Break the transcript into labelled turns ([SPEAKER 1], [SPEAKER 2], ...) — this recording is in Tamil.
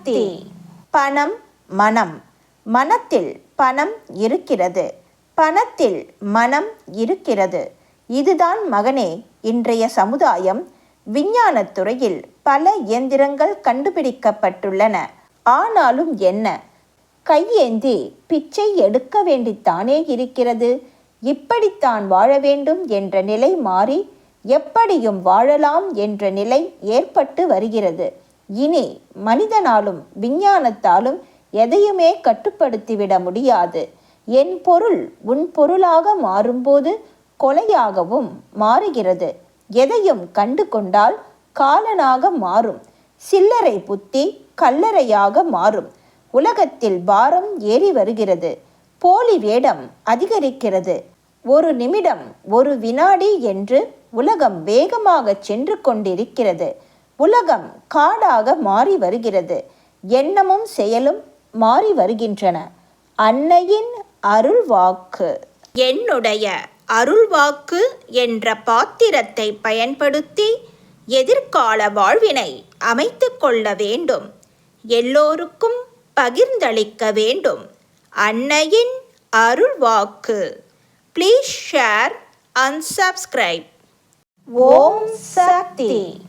[SPEAKER 1] சக்தி. பணம், மனம். மனத்தில் பணம் இருக்கிறது, பணத்தில் மனம் இருக்கிறது. இதுதான் மகனே இன்றைய சமுதாயம். விஞ்ஞானத் துறையில் பல இயந்திரங்கள் கண்டுபிடிக்கப்பட்டுள்ளன. ஆனாலும் என்ன, கையேந்தி பிச்சை எடுக்க வேண்டித்தானே இருக்கிறது. இப்படித்தான் வாழ வேண்டும் என்ற நிலை மாறி எப்படியும் வாழலாம் என்ற நிலை ஏற்பட்டு வருகிறது. இனி மனிதனாலும் விஞ்ஞானத்தாலும் எதையுமே கட்டுப்படுத்திவிட முடியாது. என் பொருள் உன் பொருளாக மாறும்போது கொலையாகவும் மாறுகிறது. எதையும் கண்டு கொண்டால் காலனாக மாறும். சில்லறை புத்தி கல்லறையாக மாறும். உலகத்தில் பாரம் ஏறி வருகிறது. போலி வேடம் அதிகரிக்கிறது. ஒரு நிமிடம், ஒரு வினாடி என்று உலகம் வேகமாக சென்று கொண்டிருக்கிறது. உலகம் காடாக மாறி வருகிறது. எண்ணமும் செயலும் மாறி வருகின்றன. அன்னையின் அருள்வாக்கு. என்னுடைய அருள்வாக்கு என்ற பாத்திரத்தை பயன்படுத்தி எதிர்கால வாழ்வினை அமைத்து கொள்ள வேண்டும். எல்லோருக்கும் பகிர்ந்தளிக்க வேண்டும். அன்னையின் அருள்வாக்கு. Please share and subscribe. Om Sakthi.